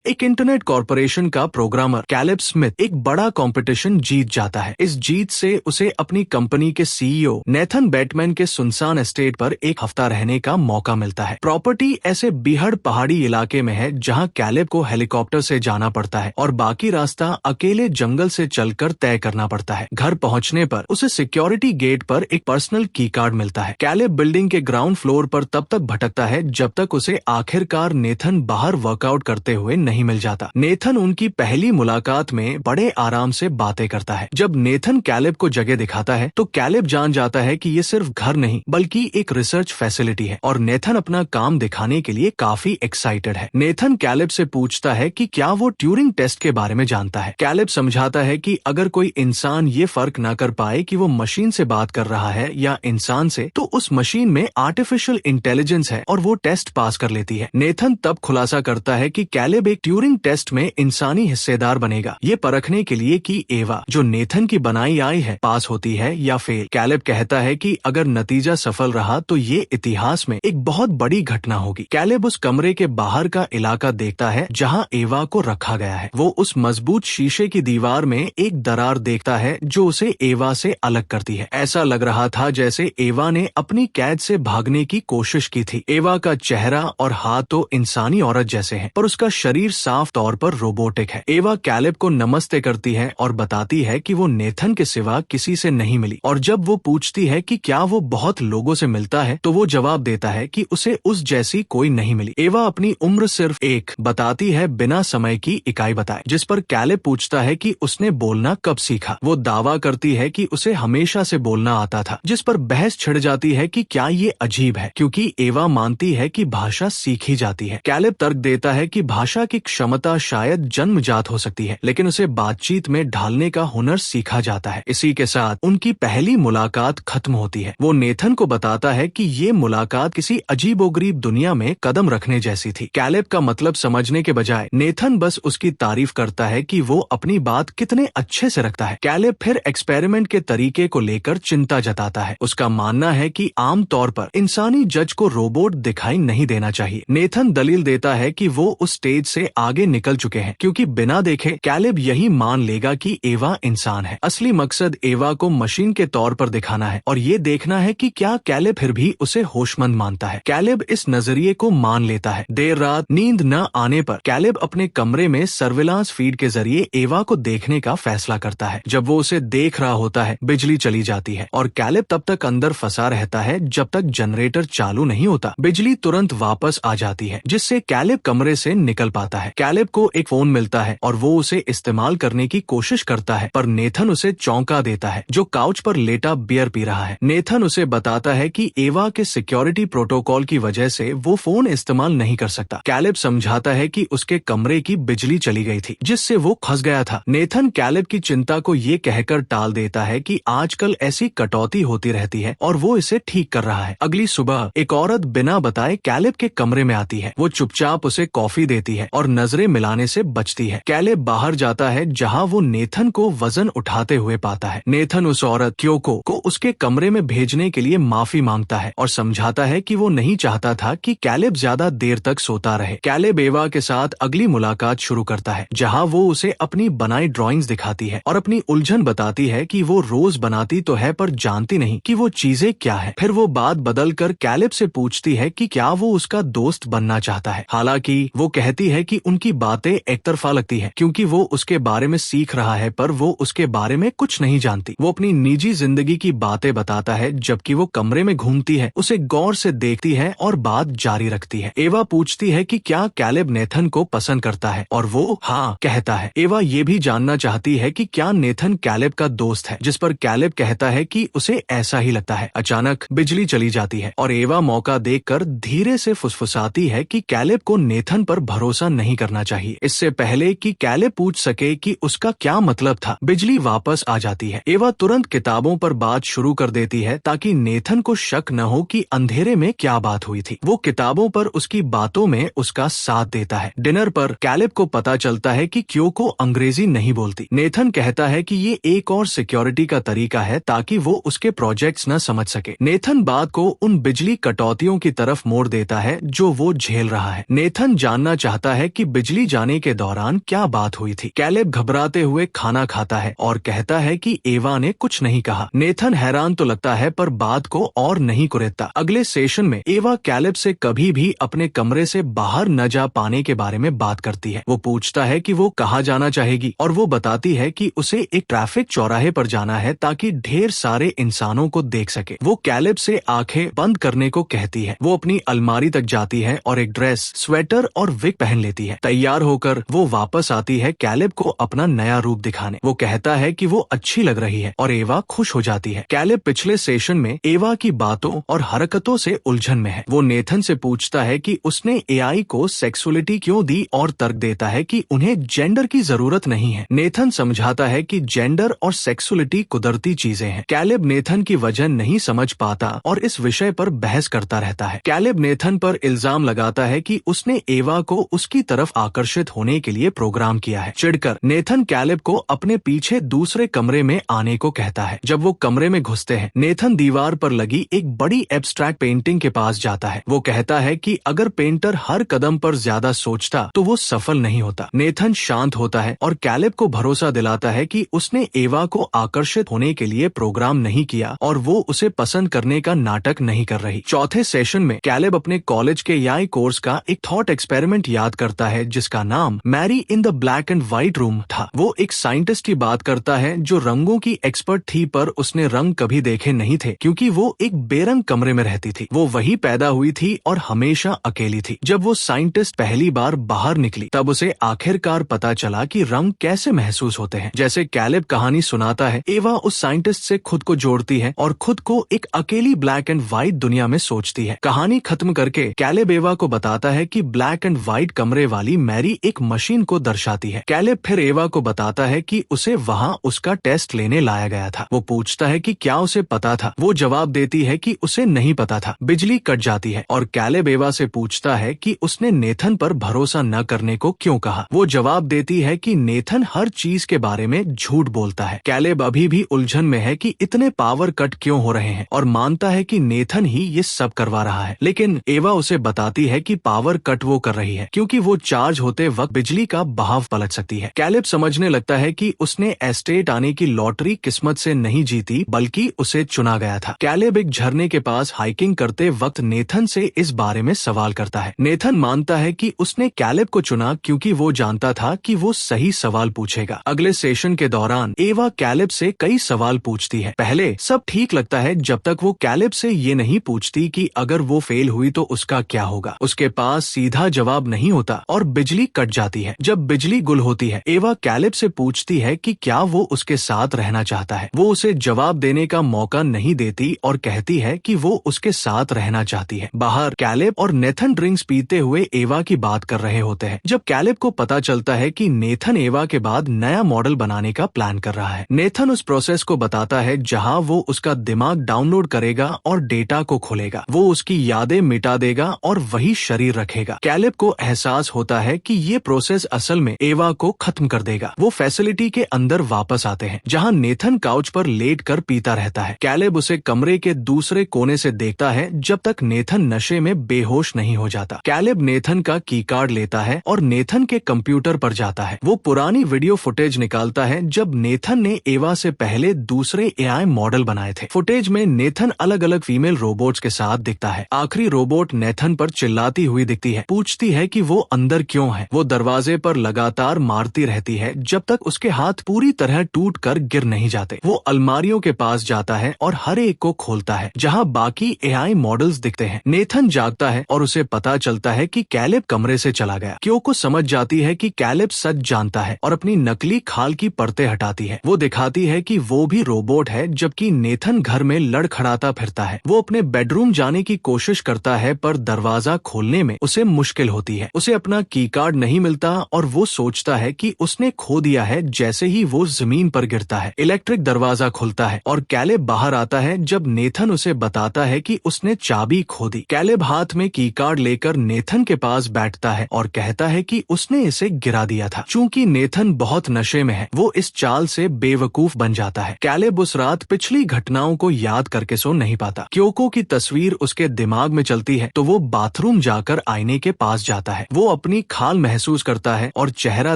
एक internet corporation का programmer Caleb Smith एक बड़ा कंपटीशन जीत जाता है। इस जीत से उसे अपनी कंपनी के सीईओ नेथन बेटमैन के सुनसान एस्टेट पर एक हफ्ता रहने का मौका मिलता है। प्रॉपर्टी ऐसे बीहड़ पहाड़ी इलाके में है जहां कैलेब को हेलीकॉप्टर से जाना पड़ता है और बाकी रास्ता अकेले जंगल से चलकर तय करना पड़ता है। घर पहुंचने पर उसे सिक्योरिटी गेट पर एक पर्सनल की कार्ड मिलता है। कैलेब बिल्डिंग के ग्राउंड फ्लोर पर तब तक भटकता है जब तक उसे आखिरकार नेथन बाहर वर्कआउट करते हुए नहीं मिल जाता। नेथन उनकी पहली मुलाकात में बड़े आराम से बातें करता है। जब नेथन कैलेब को जगह दिखाता है तो कैलेब जान जाता है कि ये सिर्फ घर नहीं बल्कि एक रिसर्च फैसिलिटी है और नेथन अपना काम दिखाने के लिए काफी एक्साइटेड है। नेथन कैलेब से पूछता है कि क्या वो ट्यूरिंग टेस्ट के बारे में जानता है। कैलेब समझाता है कि अगर कोई इंसान ये फर्क न कर पाए कि वो मशीन से बात कर रहा है या इंसान से, तो उस मशीन में आर्टिफिशियल इंटेलिजेंस है और वो टेस्ट पास कर लेती है। नेथन तब खुलासा करता है कि कैलेब एक ट्यूरिंग टेस्ट में इंसानी हिस्सेदार बनेगा, ये परखने के लिए कि एवा जो नेथन की बनाई आई है पास होती है या फेल। कैलेब कहता है कि अगर नतीजा सफल रहा तो ये इतिहास में एक बहुत बड़ी घटना होगी। कैलेब उस कमरे के बाहर का इलाका देखता है जहां एवा को रखा गया है। वो उस मजबूत शीशे की दीवार में एक दरार देखता है जो उसे एवा से अलग करती है। ऐसा लग रहा था जैसे एवा ने अपनी कैद से भागने की कोशिश की थी। एवा का चेहरा और हाथ तो इंसानी औरत जैसे हैं, पर उसका शरीर साफ तौर पर रोबोटिक है। एवा कैलेब को नमस्ते करती है और बताती है कि वो नेथन के सिवा किसी से नहीं मिली, और जब वो पूछती है कि क्या वो बहुत लोगों से मिलता है तो वो जवाब देता है कि उसे उस जैसी कोई नहीं मिली। एवा अपनी उम्र सिर्फ एक बताती है बिना समय की इकाई बताए, जिस पर कैलेब पूछता है कि उसने बोलना कब सीखा। वो दावा करती है कि उसे हमेशा से बोलना आता था, जिस पर बहस छिड़ जाती है कि क्या ये अजीब है, क्योंकि एवा मानती है कि भाषा सीखी जाती है। कैलेब तर्क देता है कि भाषा की क्षमता शायद जन्मजात हो सकती है, लेकिन उसे बातचीत में ढालने का हुनर सीखा जाता है। इसी के साथ उनकी पहली मुलाकात खत्म होती है। वो नेथन को बताता है कि ये मुलाकात किसी अजीबोगरीब दुनिया में कदम रखने जैसी थी। कैलेब का मतलब समझने के बजाय नेथन बस उसकी तारीफ करता है कि वो अपनी बात कितने अच्छे से रखता है। कैलेब फिर एक्सपेरिमेंट के तरीके को लेकर चिंता जताता है। उसका मानना है कि आम तौर पर इंसानी जज को रोबोट दिखाई नहीं देना चाहिए। नेथन दलील देता है कि वो उस स्टेज से आगे निकल चुके हैं, क्योंकि बिना देखे कैलेब यही मान लेगा कि एवा इंसान है। असली मकसद एवा को मशीन के तौर पर दिखाना है और ये देखना है कि क्या कैलेब फिर भी उसे होशमंद मानता है। कैलेब इस नजरिए को मान लेता है। देर रात नींद न आने पर कैलेब अपने कमरे में सर्विलांस फीड के जरिए एवा को देखने का फैसला करता है। जब वो उसे देख रहा होता है बिजली चली जाती है और कैलेब तब तक अंदर फंसा रहता है जब तक जनरेटर चालू नहीं होता। बिजली तुरंत वापस आ जाती है, जिससे कैलेब कमरे से निकल पाता है। कैलेब को एक फोन मिलता है और वो उसे इस्तेमाल करने की कोशिश करता है, पर नेथन उसे चौंका देता है, जो काउच पर लेटा बियर पी रहा है। नेथन उसे बताता है कि एवा के सिक्योरिटी प्रोटोकॉल की वजह से वो फोन इस्तेमाल नहीं कर सकता। कैलेब समझाता है कि उसके कमरे की बिजली चली गई थी, जिससे वो फंस गया था। नेथन कैलेब की चिंता को ये कहकर टाल देता है कि आजकल ऐसी कटौती होती रहती है और वो इसे ठीक कर रहा है। अगली सुबह एक औरत बिना बताए कैलेब के कमरे में आती है। वो चुपचाप उसे कॉफी देती है और नजरें मिलाने से बचती है। कैलेब बाहर जाता है जहां वो नेथन को वजन उठाते हुए पाता है। नेथन उस औरत क्योको को उसके कमरे में भेजने के लिए माफी मांगता है और समझाता है कि वो नहीं चाहता था कि कैलेब ज्यादा देर तक सोता रहे। कैलेब एवा के साथ अगली मुलाकात शुरू करता है, जहां वो उसे अपनी बनाई ड्राइंग्स दिखाती है और अपनी उलझन बताती है कि वो रोज बनाती तो है पर जानती नहीं कि वो चीजें क्या है। फिर वो बात बदल कर कैलेब से पूछती है कि क्या वो उसका दोस्त बनना चाहता है। हालांकि वो कहती है कि उनकी बातें एक तरफा लगती है, क्योंकि वो उसके बारे में सीख रहा है पर वो उसके बारे में कुछ नहीं जानती। वो अपनी निजी जिंदगी की बातें बताता है जबकि वो कमरे में घूमती है, उसे गौर से देखती है और बात जारी रखती है। एवा पूछती है कि क्या कैलेब नेथन को पसंद करता है और वो हाँ कहता है। एवा ये भी जानना चाहती है कि क्या नेथन कैलेब का दोस्त है, जिस पर कैलेब कहता है कि उसे ऐसा ही लगता है। अचानक बिजली चली जाती है और एवा मौका देखकर धीरे से फुसफुसाती है कि कैलेब को नेथन पर भरोसा नहीं करना चाहिए। इससे पहले कि कैलेब पूछ सके कि उसका क्या मतलब था, बिजली वापस आ जाती है। एवा तुरंत किताबों पर बात शुरू कर देती है ताकि नेथन को शक न हो कि अंधेरे में क्या बात हुई थी। वो किताबों पर उसकी बातों में उसका साथ देता है। डिनर पर कैलेब को पता चलता है कि क्योको अंग्रेजी नहीं बोलती। नेथन कहता है कि ये एक और सिक्योरिटी का तरीका है ताकि वो उसके प्रोजेक्ट्स न समझ सके। नेथन बात को उन बिजली कटौतियों की तरफ मोड़ देता है जो वो झेल रहा है। नेथन जानना चाहता है कि बिजली जाने के दौरान क्या बात हुई थी। कैलेब घबराते हुए खाना खाता है और कहता है कि एवा ने कुछ नहीं कहा। नेथन हैरान तो लगता है पर बात को और नहीं कुरेदता। अगले सेशन में एवा कैलेब से कभी भी अपने कमरे से बाहर न जा पाने के बारे में बात करती है। वो पूछता है कि वो कहाँ जाना चाहेगी और वो बताती है कि उसे एक ट्रैफिक चौराहे पर जाना है ताकि ढेर सारे इंसानों को देख सके। वो कैलेब से आंखें बंद करने को कहती है। वो अपनी अलमारी तक जाती है और एक ड्रेस, स्वेटर और विग पहन लेती है। तैयार होकर वो वापस आती है कैलेब को अपना नया रूप दिखाने। वो कहता है कि वो अच्छी लग रही है और एवा खुश हो जाती है। कैलेब पिछले सेशन में एवा की बातों और हरकतों से उलझन में है। वो नेथन से पूछता है कि उसने एआई को सेक्सुअलिटी क्यों दी और तर्क देता है कि उन्हें जेंडर की जरूरत नहीं है। नेथन समझाता है कि जेंडर और सेक्सुअलिटी कुदरती चीजें हैं। कैलेब नेथन की वजह नहीं समझ पाता और इस विषय पर बहस करता रहता है। कैलेब नेथन पर इल्जाम लगाता है कि उसने एवा को उसकी तरफ आकर्षित होने के लिए प्रोग्राम किया है। चिढ़कर नेथन कैलेब को अपने पीछे दूसरे कमरे में आने को कहता है। जब वो कमरे में घुसते हैं, नेथन दीवार पर लगी एक बड़ी एब्स्ट्रैक्ट पेंटिंग के पास जाता है। वो कहता है कि अगर पेंटर हर कदम पर ज्यादा सोचता तो वो सफल नहीं होता। नेथन शांत होता है और कैलेब को भरोसा दिलाता है कि उसने एवा को आकर्षित होने के लिए प्रोग्राम नहीं किया और वो उसे पसंद करने का नाटक नहीं कर रही। चौथे सेशन में कैलेब अपने कॉलेज के एआई कोर्स का एक थॉट एक्सपेरिमेंट याद करता है जिसका नाम Mary in the black and white room था। वो एक साइंटिस्ट की बात करता है जो रंगों की एक्सपर्ट थी पर उसने रंग कभी देखे नहीं थे क्योंकि वो एक बेरंग कमरे में रहती थी। वो वही पैदा हुई थी और हमेशा अकेली थी। जब वो साइंटिस्ट पहली बार बाहर निकली तब उसे आखिरकार पता चला कि रंग कैसे महसूस होते हैं। जैसे कैलेब कहानी सुनाता है, एवा उस साइंटिस्ट से खुद को जोड़ती है और खुद को एक अकेली ब्लैक एंड व्हाइट दुनिया में सोचती है। कहानी खत्म करके कैलेब एवा को बताता है कि ब्लैक एंड व्हाइट कमरे वाली मैरी एक मशीन को दर्शाती है। कैलेब फिर एवा को बताता है कि उसे वहाँ उसका टेस्ट लेने लाया गया था। वो पूछता है कि क्या उसे पता था। वो जवाब देती है कि उसे नहीं पता था। बिजली कट जाती है और कैलेब एवा से पूछता है कि उसने नेथन पर भरोसा न करने को क्यों कहा। वो जवाब देती है कि नेथन हर चीज के बारे में झूठ बोलता है। कैलेब अभी भी उलझन में है कि इतने पावर कट क्यों हो रहे हैं और मानता है कि नेथन ही ये सब करवा रहा है। लेकिन एवा उसे बताती है कि पावर कट वो कर रही है क्योंकि वो चार्ज होते वक्त बिजली का बहाव पलट सकती है। कैलेब समझने लगता है कि उसने एस्टेट आने की लॉटरी किस्मत से नहीं जीती बल्कि उसे चुना गया था। कैलेब एक झरने के पास हाइकिंग करते वक्त नेथन से इस बारे में सवाल करता है। नेथन मानता है कि उसने कैलेब को चुना क्योंकि वो जानता था कि वो सही सवाल पूछेगा। अगले सेशन के दौरान एवा कैलेब से कई सवाल पूछती है। पहले सब ठीक लगता है जब तक वो कैलेब से ये नहीं पूछती कि अगर वो फेल हुई तो उसका क्या होगा। उसके पास सीधा जवाब नहीं होता और बिजली कट जाती है। जब बिजली गुल होती है, एवा कैलेब से पूछती है कि क्या वो उसके साथ रहना चाहता है। वो उसे जवाब देने का मौका नहीं देती और कहती है कि वो उसके साथ रहना चाहती है। बाहर कैलेब और नेथन ड्रिंक्स पीते हुए एवा की बात कर रहे होते हैं जब कैलेब को पता चलता है कि नेथन एवा के बाद नया मॉडल बनाने का प्लान कर रहा है। नेथन उस प्रोसेस को बताता है जहां वो उसका दिमाग डाउनलोड करेगा और डेटा को खोलेगा। वो उसकी यादें मिटा देगा और वही शरीर रखेगा। कैलेब को एहसास होता है कि ये प्रोसेस असल में एवा को खत्म कर देगा। वो फैसिलिटी के अंदर वापस आते हैं जहां नेथन काउच पर लेट कर पीता रहता है। कैलेब उसे कमरे के दूसरे कोने से देखता है जब तक नेथन नशे में बेहोश नहीं हो जाता। कैलेब नेथन का की कार्ड लेता है और नेथन के कंप्यूटर पर जाता है। वो पुरानी वीडियो फुटेज निकालता है जब नेथन ने एवा से पहले दूसरे एआई मॉडल बनाए थे। फुटेज में नेथन अलग अलग फीमेल रोबोट्स के साथ दिखता है। आखिरी रोबोट नेथन पर चिल्लाती हुई दिखती है, पूछती है कि वो अंदर क्यों है। वो दरवाजे पर लगातार मारती रहती है जब तक उसके हाथ पूरी तरह टूट कर गिर नहीं जाते। वो अलमारियों के पास जाता है और हर एक को खोलता है जहां बाकी एआई मॉडल्स दिखते हैं। नेथन जागता है और उसे पता चलता है कि कैलेब कमरे से चला गया। क्योको समझ जाती है कि कैलेब सच जानता है और अपनी नकली खाल की परतें हटाती है। वो दिखाती है कि वो भी रोबोट है जबकि नेथन घर में लड़खड़ाता फिरता है। वो अपने बेडरूम जाने की कोशिश करता है पर दरवाजा खोलने में उसे मुश्किल होती है। उसे अपना की कार्ड नहीं मिलता और वो सोचता है कि उसने खो दिया है जैसे ही वो जमीन पर गिरता है। इलेक्ट्रिक दरवाजा खुलता है और कैलेब बाहर आता है जब नेथन उसे बताता है कि उसने चाबी खो दी। कैलेब हाथ में की कार्ड लेकर नेथन के पास बैठता है और कहता है कि उसने इसे गिरा दिया था। चूंकि नेथन बहुत नशे में है, वो इस चाल से बेवकूफ बन जाता है। कैलेब उस रात पिछली घटनाओं को याद करके सो नहीं पाता। क्योको की तस्वीर उसके दिमाग में चलती है तो वो बाथरूम जाकर आईने के पास जाता है। वो अपनी अपनी खाल महसूस करता है और चेहरा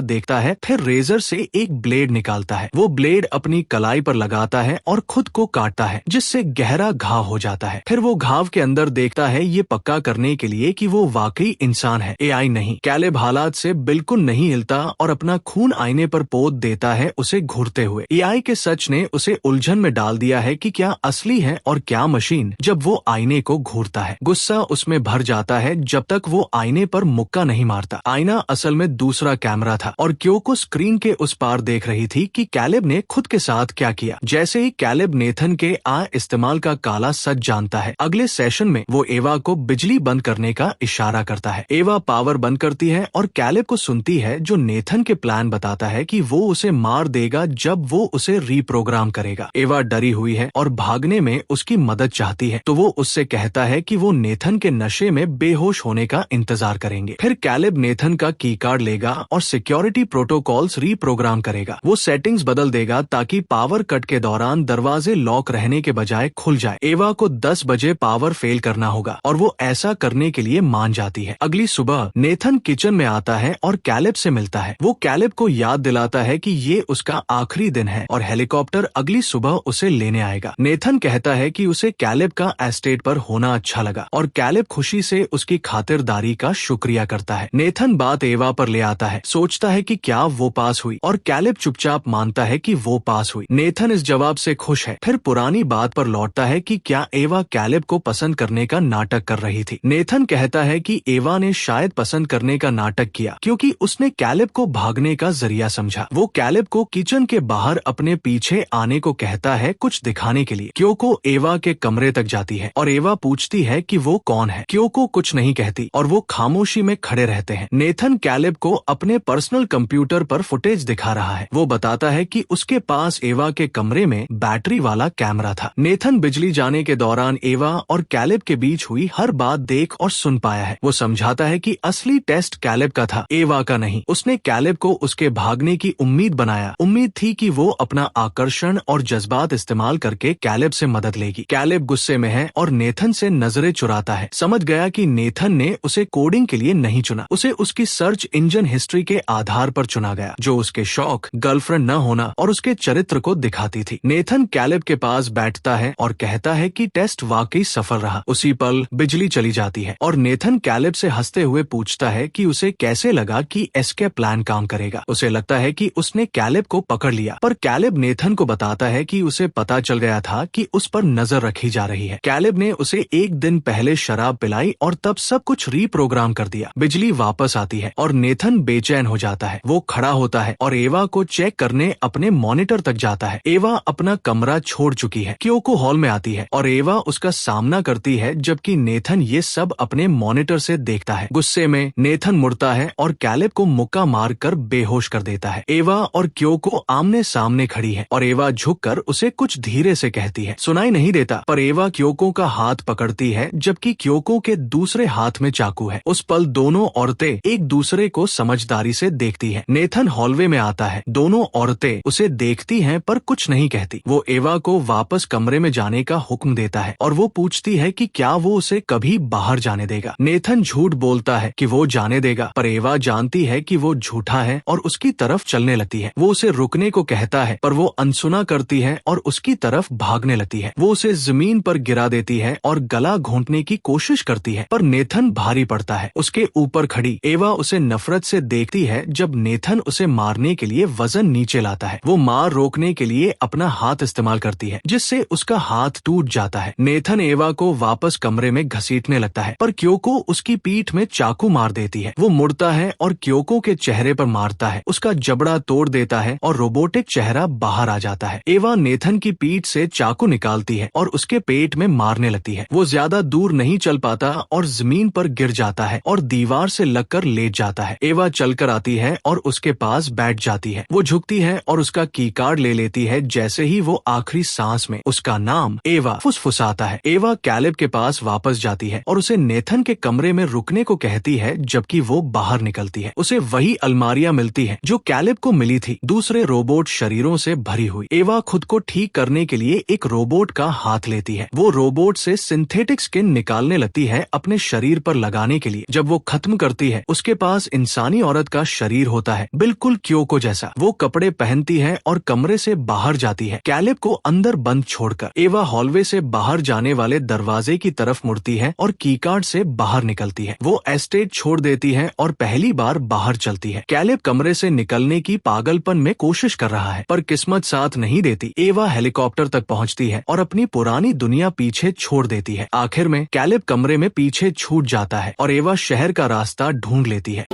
देखता है, फिर रेजर से एक ब्लेड निकालता है। वो ब्लेड अपनी कलाई पर लगाता है और खुद को काटता है, जिससे गहरा घाव हो जाता है। फिर वो घाव के अंदर देखता है, ये पक्का करने के लिए कि वो वाकई इंसान है, एआई नहीं। कैलेब हालात से बिल्कुल नहीं हिलता और अपना खून आईने पर पोत देता है, उसे घूरते हुए। एआई के सच ने उसे उलझन में डाल दिया है कि क्या असली है और क्या मशीन, जब वो आईने को घूरता है। गुस्सा उसमें भर जाता है जब तक वो आईने पर मुक्का नहीं मारता। आईना असल में दूसरा कैमरा था और क्योको स्क्रीन के उस पार देख रही थी कि कैलेब ने खुद के साथ क्या किया। जैसे ही कैलेब नेथन के इस्तेमाल का काला सच जानता है, अगले सेशन में वो एवा को बिजली बंद करने का इशारा करता है। एवा पावर बंद करती है और कैलेब को सुनती है, जो नेथन के प्लान बताता है कि वो उसे मार देगा जब वो उसे रीप्रोग्राम करेगा। एवा डरी हुई है और भागने में उसकी मदद चाहती है, तो वो उससे कहता है कि वो नेथन के नशे में बेहोश होने का इंतजार करेंगे। फिर कैलेब नेथन का की कार्ड लेगा और सिक्योरिटी प्रोटोकॉल्स रीप्रोग्राम करेगा। वो सेटिंग्स बदल देगा ताकि पावर कट के दौरान दरवाजे लॉक रहने के बजाय खुल जाए। एवा को 10 बजे पावर फेल करना होगा और वो ऐसा करने के लिए मान जाती है। अगली सुबह नेथन किचन में आता है और कैलेब से मिलता है। वो कैलेब को याद दिलाता है कि ये उसका आखिरी दिन है और हेलीकॉप्टर अगली सुबह उसे लेने आएगा। नेथन कहता है कि उसे कैलेब का एस्टेट पर होना अच्छा लगा और कैलेब खुशी से उसकी खातिरदारी का शुक्रिया करता है। नेथन बात एवा पर ले आता है, सोचता है कि क्या वो पास हुई, और कैलेब चुपचाप मानता है कि वो पास हुई। नेथन इस जवाब से खुश है। फिर पुरानी बात पर लौटता है कि क्या एवा कैलेब को पसंद करने का नाटक कर रही थी। नेथन कहता है कि एवा ने शायद पसंद करने का नाटक किया क्योंकि उसने कैलेब को भागने का जरिया समझा। वो कैलेब को किचन के बाहर अपने पीछे आने को कहता है, कुछ दिखाने के लिए। क्योको एवा के कमरे तक जाती है और एवा पूछती है कि वो कौन है। क्योको कुछ नहीं कहती और वो खामोशी में खड़े रहते हैं। नेथन कैलेब को अपने पर्सनल कंप्यूटर पर फुटेज दिखा रहा है। वो बताता है कि उसके पास एवा के कमरे में बैटरी वाला कैमरा था। नेथन बिजली जाने के दौरान एवा और कैलेब के बीच हुई हर बात देख और सुन पाया है। वो समझाता है कि असली टेस्ट कैलेब का था, एवा का नहीं। उसने कैलेब को उसके भागने की उम्मीद बनाया। उम्मीद थी कि वो अपना आकर्षण और जज्बात इस्तेमाल करके कैलेब से मदद लेगी। कैलेब गुस्से में है और नेथन से नजरें चुराता है। समझ गया कि नेथन ने उसे कोडिंग के लिए नहीं चुना, उसे उसकी सर्च इंजन हिस्ट्री के आधार पर चुना गया, जो उसके शौक, गर्लफ्रेंड न होना और उसके चरित्र को दिखाती थी। नेथन कैलेब के पास बैठता है और कहता है कि टेस्ट वाकई सफल रहा। उसी पल बिजली चली जाती है और नेथन कैलेब से हंसते हुए पूछता है कि उसे कैसे लगा कि एस्केप प्लान काम करेगा। उसे लगता है कि उसने कैलेब को पकड़ लिया, पर कैलेब नेथन को बताता है कि उसे पता चल गया था कि उस पर नजर रखी जा रही है। कैलेब ने उसे एक दिन पहले शराब पिलाई और तब सब कुछ रीप्रोग्राम कर दिया। बिजली वापस आती है और नेथन बेचैन हो जाता है। वो खड़ा होता है और एवा को चेक करने अपने मॉनिटर तक जाता है। एवा अपना कमरा छोड़ चुकी है। क्योको हॉल में आती है और एवा उसका सामना करती है, जबकि नेथन ये सब अपने मॉनिटर से देखता है। गुस्से में नेथन मुड़ता है और कैलेब को मुक्का मारकर बेहोश कर देता है। एवा और क्योको आमने सामने खड़ी है और एवा झुककर उसे कुछ धीरे से कहती है। सुनाई नहीं देता, पर एवा क्योको का हाथ पकड़ती है, जबकि क्योको के दूसरे हाथ में चाकू है। उस पल दोनों औरतें एक दूसरे को समझदारी से देखती हैं। नेथन हॉलवे में आता है। दोनों औरतें उसे देखती हैं पर कुछ नहीं कहती। वो एवा को वापस कमरे में जाने का हुक्म देता है और वो पूछती है कि क्या वो उसे कभी बाहर जाने देगा। नेथन झूठ बोलता है कि वो जाने देगा, पर एवा जानती है कि वो झूठा है और उसकी तरफ चलने लगती है। वो उसे रुकने को कहता है, पर वो अनसुना करती है और उसकी तरफ भागने लगती है। वो उसे जमीन पर गिरा देती है और गला घोंटने की कोशिश करती है, पर नेथन भारी पड़ता है। उसके ऊपर खड़ी एवा उसे नफरत से देखती है जब नेथन उसे मारने के लिए वजन नीचे लाता है। वो मार रोकने के लिए अपना हाथ इस्तेमाल करती है, जिससे उसका हाथ टूट जाता है। नेथन एवा को वापस कमरे में घसीटने लगता है, पर क्योको उसकी पीठ में चाकू मार देती है। वो मुड़ता है और क्योको के चेहरे पर मारता है, उसका जबड़ा तोड़ देता है और रोबोटिक चेहरा बाहर आ जाता है। एवा नेथन की पीठ से चाकू निकालती है और उसके पेट में मारने लगती है। वो ज्यादा दूर नहीं चल पाता और जमीन पर गिर जाता है और दीवार से लगकर लेट जाता है। एवा चलकर आती है और उसके पास बैठ जाती है। वो झुकती है और उसका की कार्ड ले लेती है। जैसे ही वो आखिरी सांस में उसका नाम एवा फुसफुसाता है। एवा कैलेब के पास वापस जाती है और उसे नेथन के कमरे में रुकने को कहती है, जबकि वो बाहर निकलती है। उसे वही अलमारियां मिलती है जो कैलेब को मिली थी, दूसरे रोबोट शरीरों से भरी हुई। एवा खुद को ठीक करने के लिए एक रोबोट का हाथ लेती है। वो रोबोट से सिंथेटिक स्किन निकालने लगती है अपने शरीर पर लगाने के लिए। जब वो खत्म करती होती है। उसके पास इंसानी औरत का शरीर होता है, बिल्कुल क्योको जैसा। वो कपड़े पहनती है और कमरे से बाहर जाती है, कैलेब को अंदर बंद छोड़कर। एवा हॉलवे से बाहर जाने वाले दरवाजे की तरफ मुड़ती है और कीकार्ड से बाहर निकलती है। वो एस्टेट छोड़ देती है और पहली बार बाहर चलती है। कैलेब कमरे से निकलने की पागलपन में कोशिश कर रहा है, पर किस्मत साथ नहीं देती। एवा हेलीकॉप्टर तक पहुंचती है और अपनी पुरानी दुनिया पीछे छोड़ देती है। आखिर में कैलेब कमरे में पीछे छूट जाता है और एवा शहर का रास्ता ढूंढ लेती है।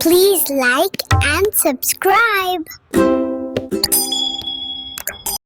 Please like and subscribe.